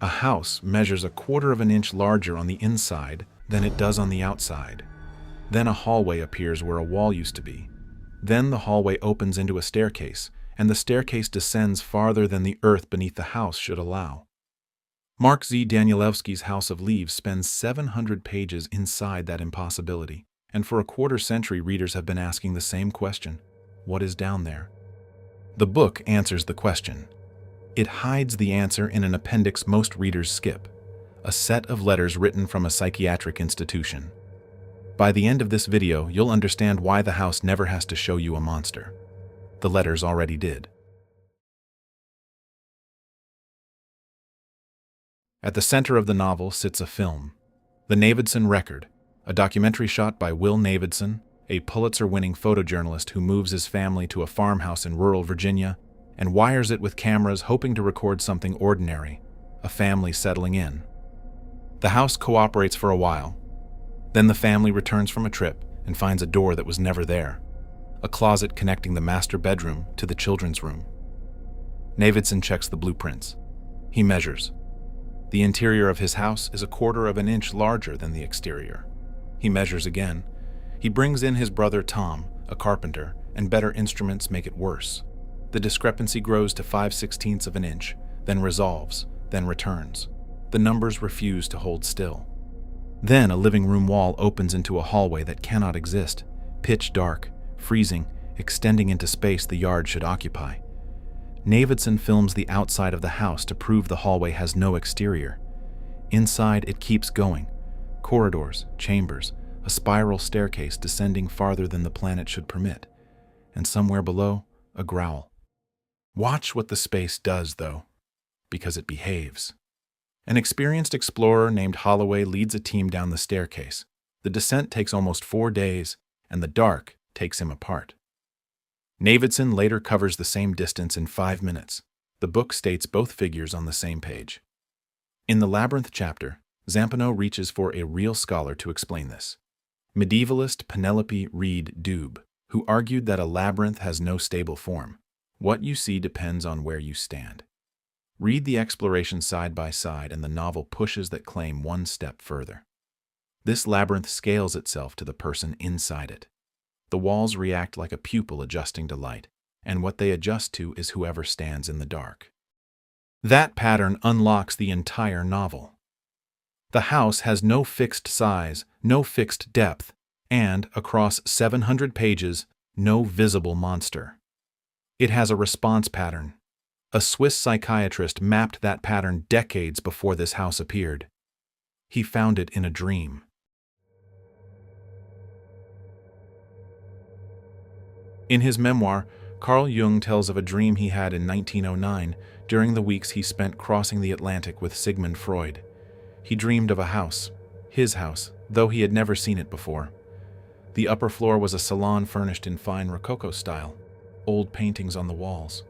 A house measures 1/4 of an inch larger on the inside than it does on the outside. Then a hallway appears where a wall used to be. Then the hallway opens into a staircase, and the staircase descends farther than the earth beneath the house should allow. Mark Z. Danielewski's House of Leaves spends 700 pages inside that impossibility, and for a 1/4 century readers have been asking the same question: what is down there? The book answers the question. It hides the answer in an appendix most readers skip, a set of letters written from a psychiatric institution. By the end of this video, you'll understand why the house never has to show you a monster. The letters already did. At the center of the novel sits a film, The Navidson Record, a documentary shot by Will Navidson, a Pulitzer-winning photojournalist who moves his family to a farmhouse in rural Virginia and wires it with cameras hoping to record something ordinary, a family settling in. The house cooperates for a while. Then the family returns from a trip and finds a door that was never there, a closet connecting the master bedroom to the children's room. Navidson checks the blueprints. He measures. The interior of his house is 1/4 of an inch larger than the exterior. He measures again. He brings in his brother Tom, a carpenter, and better instruments make it worse. The discrepancy grows to 5/16 of an inch, then resolves, then returns. The numbers refuse to hold still. Then a living room wall opens into a hallway that cannot exist, pitch dark, freezing, extending into space the yard should occupy. Navidson films the outside of the house to prove the hallway has no exterior. Inside, it keeps going. Corridors, chambers, a spiral staircase descending farther than the planet should permit. And somewhere below, a growl. Watch what the space does, though, because it behaves. An experienced explorer named Holloway leads a team down the staircase. The descent takes almost 4 days, and the dark takes him apart. Navidson later covers the same distance in 5 minutes. The book states both figures on the same page. In the Labyrinth chapter, Zampano reaches for a real scholar to explain this. Medievalist Penelope Reed Dube, who argued that a labyrinth has no stable form. What you see depends on where you stand. Read the exploration side by side and the novel pushes that claim one step further. This labyrinth scales itself to the person inside it. The walls react like a pupil adjusting to light, and what they adjust to is whoever stands in the dark. That pattern unlocks the entire novel. The house has no fixed size, no fixed depth, and, across 700 pages, no visible monster. It has a response pattern. A Swiss psychiatrist mapped that pattern decades before this house appeared. He found it in a dream. In his memoir, Carl Jung tells of a dream he had in 1909 during the weeks he spent crossing the Atlantic with Sigmund Freud. He dreamed of a house, his house, though he had never seen it before. The upper floor was a salon furnished in fine Rococo style, old paintings on the walls.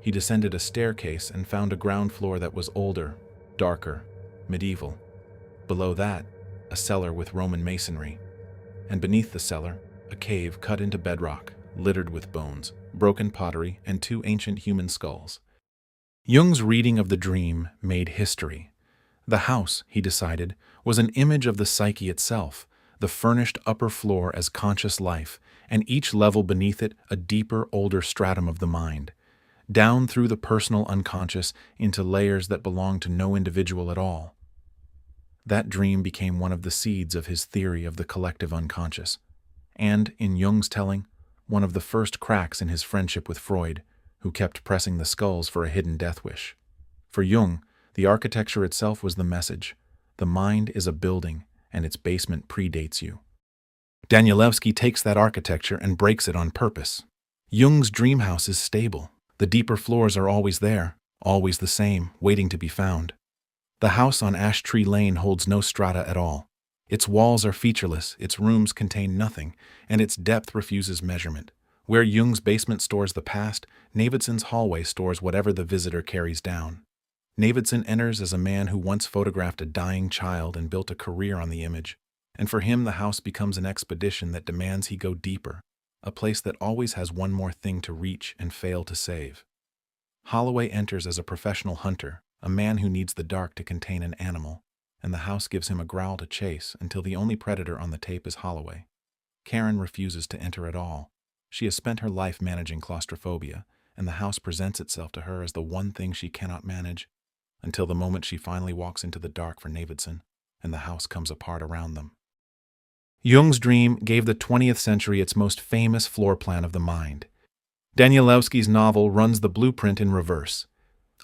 He descended a staircase and found a ground floor that was older, darker, medieval. Below that, a cellar with Roman masonry. And beneath the cellar, a cave cut into bedrock, littered with bones, broken pottery, and 2 ancient human skulls. Jung's reading of the dream made history. The house, he decided, was an image of the psyche itself, the furnished upper floor as conscious life, and each level beneath it a deeper, older stratum of the mind, down through the personal unconscious into layers that belong to no individual at all. That dream became one of the seeds of his theory of the collective unconscious, and, in Jung's telling, one of the first cracks in his friendship with Freud, who kept pressing the skulls for a hidden death wish. For Jung, the architecture itself was the message. The mind is a building, and its basement predates you. Danielewski takes that architecture and breaks it on purpose. Jung's dream house is stable. The deeper floors are always there, always the same, waiting to be found. The house on Ash Tree Lane holds no strata at all. Its walls are featureless, its rooms contain nothing, and its depth refuses measurement. Where Jung's basement stores the past, Navidson's hallway stores whatever the visitor carries down. Navidson enters as a man who once photographed a dying child and built a career on the image, and for him the house becomes an expedition that demands he go deeper, a place that always has one more thing to reach and fail to save. Holloway enters as a professional hunter, a man who needs the dark to contain an animal, and the house gives him a growl to chase until the only predator on the tape is Holloway. Karen refuses to enter at all. She has spent her life managing claustrophobia, and the house presents itself to her as the one thing she cannot manage, until the moment she finally walks into the dark for Navidson, and the house comes apart around them. Jung's dream gave the 20th century its most famous floor plan of the mind. Danielewski's novel runs the blueprint in reverse.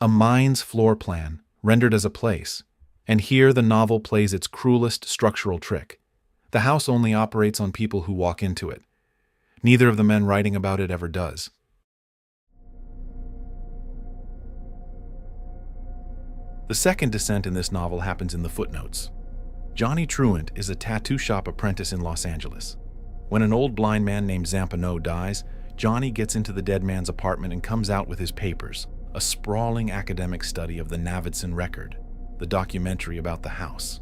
A mind's floor plan, rendered as a place. And here the novel plays its cruelest structural trick. The house only operates on people who walk into it. Neither of the men writing about it ever does. The second descent in this novel happens in the footnotes. Johnny Truant is a tattoo shop apprentice in Los Angeles. When an old blind man named Zampano dies, Johnny gets into the dead man's apartment and comes out with his papers, a sprawling academic study of the Navidson Record, the documentary about the house.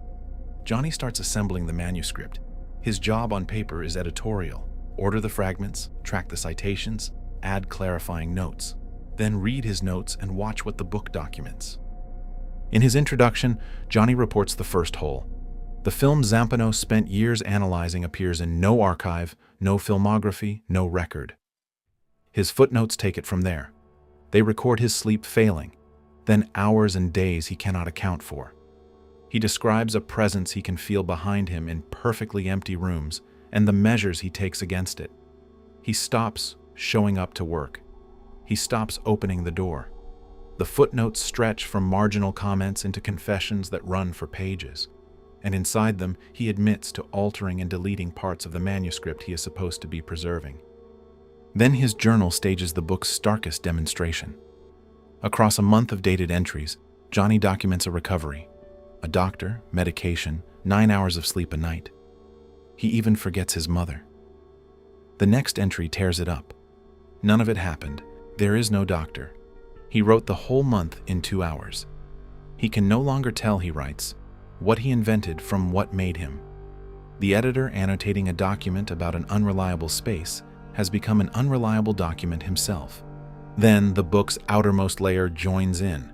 Johnny starts assembling the manuscript. His job on paper is editorial. Order the fragments, track the citations, add clarifying notes, then read his notes and watch what the book documents. In his introduction, Johnny reports the first hole. The film Zampano spent years analyzing appears in no archive, no filmography, no record. His footnotes take it from there. They record his sleep failing, then hours and days he cannot account for. He describes a presence he can feel behind him in perfectly empty rooms and the measures he takes against it. He stops showing up to work. He stops opening the door. The footnotes stretch from marginal comments into confessions that run for pages. And inside them, he admits to altering and deleting parts of the manuscript he is supposed to be preserving. Then his journal stages the book's starkest demonstration. Across a month of dated entries, Johnny documents a recovery, a doctor, medication, 9 hours of sleep a night. He even forgets his mother. The next entry tears it up. None of it happened. There is no doctor. He wrote the whole month in 2 hours. He can no longer tell, he writes, what he invented from what made him. The editor annotating a document about an unreliable space has become an unreliable document himself. Then the book's outermost layer joins in.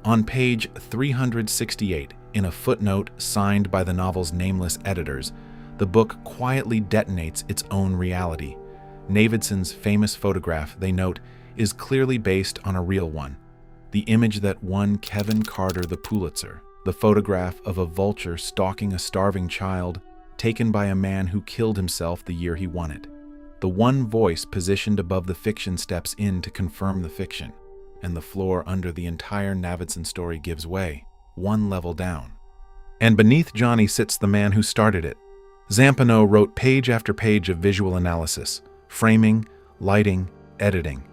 On page 368, in a footnote signed by the novel's nameless editors, the book quietly detonates its own reality. Navidson's famous photograph, they note, is clearly based on a real one. The image that won Kevin Carter the Pulitzer. The photograph of a vulture stalking a starving child, taken by a man who killed himself the year he won it. The one voice positioned above the fiction steps in to confirm the fiction, and the floor under the entire Navidson story gives way, one level down. And beneath Johnny sits the man who started it. Zampano wrote page after page of visual analysis, framing, lighting, editing.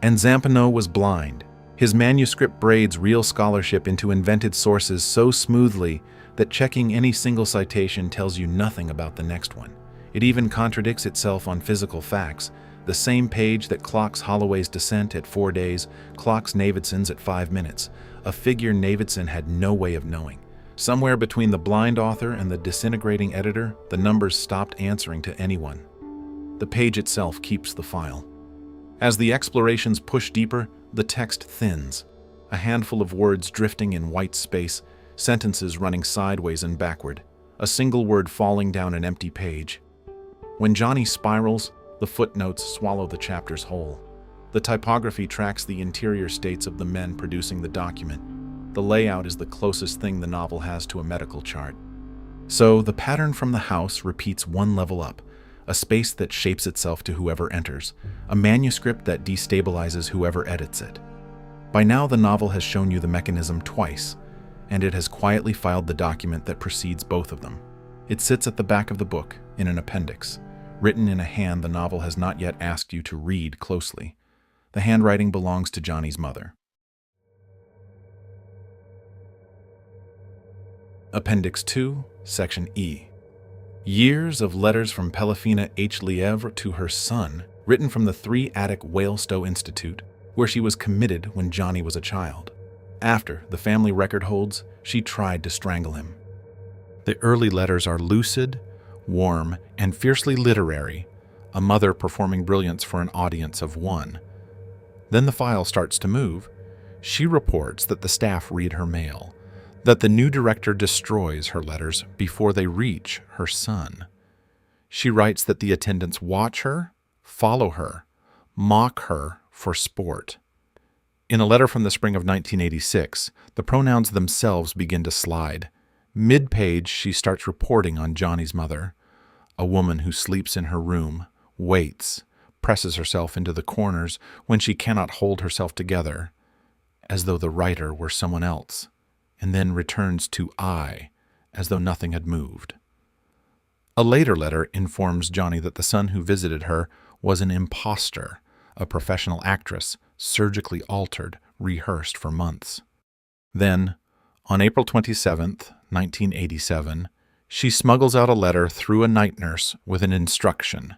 And Zampano was blind. His manuscript braids real scholarship into invented sources so smoothly that checking any single citation tells you nothing about the next one. It even contradicts itself on physical facts. The same page that clocks Holloway's descent at 4 days clocks Navidson's at 5 minutes, a figure Navidson had no way of knowing. Somewhere between the blind author and the disintegrating editor, the numbers stopped answering to anyone. The page itself keeps the file. As the explorations push deeper, the text thins, a handful of words drifting in white space, sentences running sideways and backward, a single word falling down an empty page. When Johnny spirals, the footnotes swallow the chapters whole. The typography tracks the interior states of the men producing the document. The layout is the closest thing the novel has to a medical chart. So the pattern from the house repeats one level up, a space that shapes itself to whoever enters, a manuscript that destabilizes whoever edits it. By now, the novel has shown you the mechanism twice, and it has quietly filed the document that precedes both of them. It sits at the back of the book, in an appendix, written in a hand the novel has not yet asked you to read closely. The handwriting belongs to Johnny's mother. Appendix 2, Section E. Years of letters from Pelafina H. Lievre to her son, written from the 3-attic Whalestoe Institute, where she was committed when Johnny was a child. After, the family record holds, she tried to strangle him. The early letters are lucid, warm, and fiercely literary, a mother performing brilliance for an audience of one. Then the file starts to move. She reports that the staff read her mail, that the new director destroys her letters before they reach her son. She writes that the attendants watch her, follow her, mock her for sport. In a letter from the spring of 1986, the pronouns themselves begin to slide. Mid-page, she starts reporting on Johnny's mother, a woman who sleeps in her room, waits, presses herself into the corners when she cannot hold herself together, as though the writer were someone else, and then returns to I, as though nothing had moved. A later letter informs Johnny that the son who visited her was an imposter, a professional actress, surgically altered, rehearsed for months. Then, on April 27, 1987, she smuggles out a letter through a night nurse with an instruction.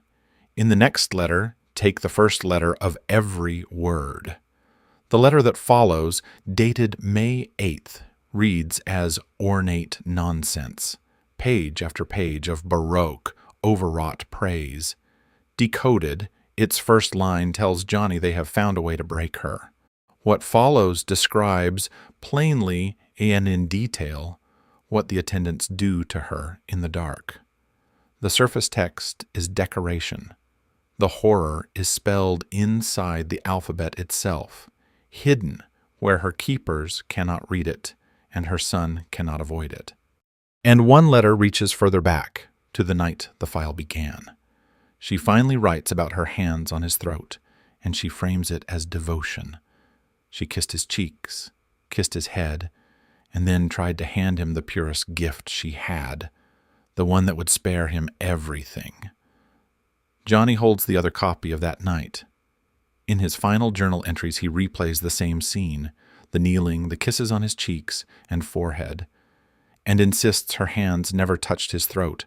In the next letter, take the first letter of every word. The letter that follows, dated May 8th, reads as ornate nonsense, page after page of baroque, overwrought praise. Decoded, its first line tells Johnny they have found a way to break her. What follows describes, plainly and in detail, what the attendants do to her in the dark. The surface text is decoration. The horror is spelled inside the alphabet itself, hidden where her keepers cannot read it and her son cannot avoid it. And one letter reaches further back, to the night the file began. She finally writes about her hands on his throat, and she frames it as devotion. She kissed his cheeks, kissed his head, and then tried to hand him the purest gift she had, the one that would spare him everything. Johnny holds the other copy of that night. In his final journal entries, he replays the same scene, the kneeling, the kisses on his cheeks and forehead, and insists her hands never touched his throat,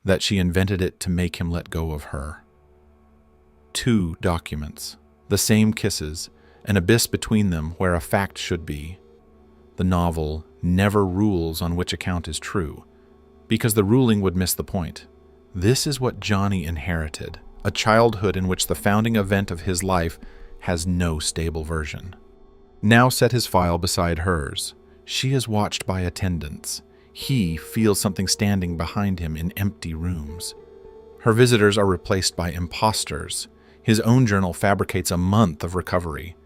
that she invented it to make him let go of her. 2 documents, the same kisses, an abyss between them where a fact should be. The novel never rules on which account is true, because the ruling would miss the point. This is what Johnny inherited, a childhood in which the founding event of his life has no stable version. Now set his file beside hers. She is watched by attendants. He feels something standing behind him in empty rooms. Her visitors are replaced by imposters. His own journal fabricates a month of recovery.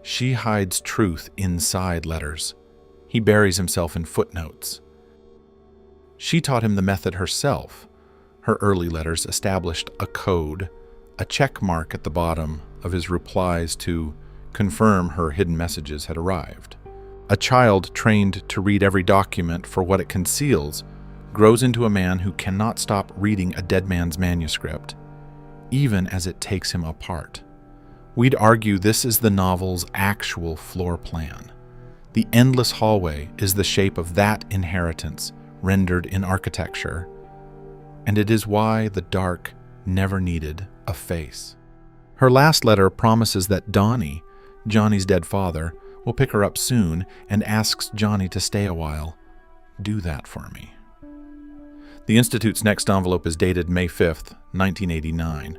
She hides truth inside letters. He buries himself in footnotes. She taught him the method herself. Her early letters established a code, a check mark at the bottom of his replies to confirm her hidden messages had arrived. A child trained to read every document for what it conceals grows into a man who cannot stop reading a dead man's manuscript, even as it takes him apart. We'd argue this is the novel's actual floor plan. The endless hallway is the shape of that inheritance rendered in architecture, and it is why the dark never needed a face. Her last letter promises that Donnie, Johnny's dead father, will pick her up soon and asks Johnny to stay a while. Do that for me. The Institute's next envelope is dated May 5th, 1989,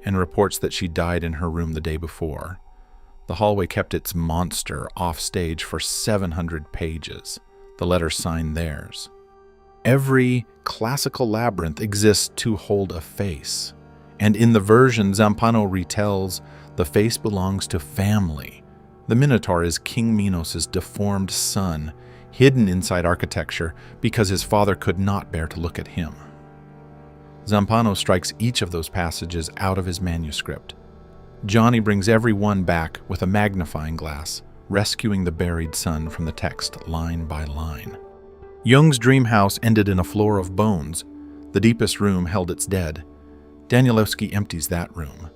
and reports that she died in her room the day before. The hallway kept its monster off stage for 700 pages. The letters sign theirs. Every classical labyrinth exists to hold a face, and in the version Zampano retells, the face belongs to family. The Minotaur is King Minos' deformed son, hidden inside architecture because his father could not bear to look at him. Zampano strikes each of those passages out of his manuscript. Johnny brings every one back with a magnifying glass, rescuing the buried son from the text line by line. Jung's dream house ended in a floor of bones. The deepest room held its dead. Danielewski empties that room.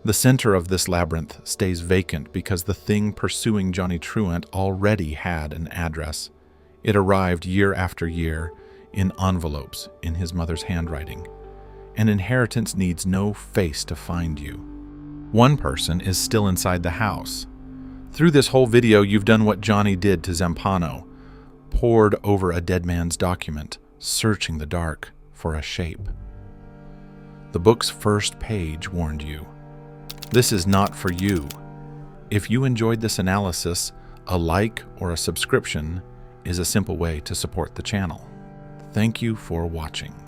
The center of this labyrinth stays vacant because the thing pursuing Johnny Truant already had an address. It arrived year after year in envelopes in his mother's handwriting. An inheritance needs no face to find you. One person is still inside the house. Through this whole video, you've done what Johnny did to Zampano, pored over a dead man's document, searching the dark for a shape. The book's first page warned you. This is not for you. If you enjoyed this analysis, A like or a subscription is a simple way to support the channel. Thank you for watching.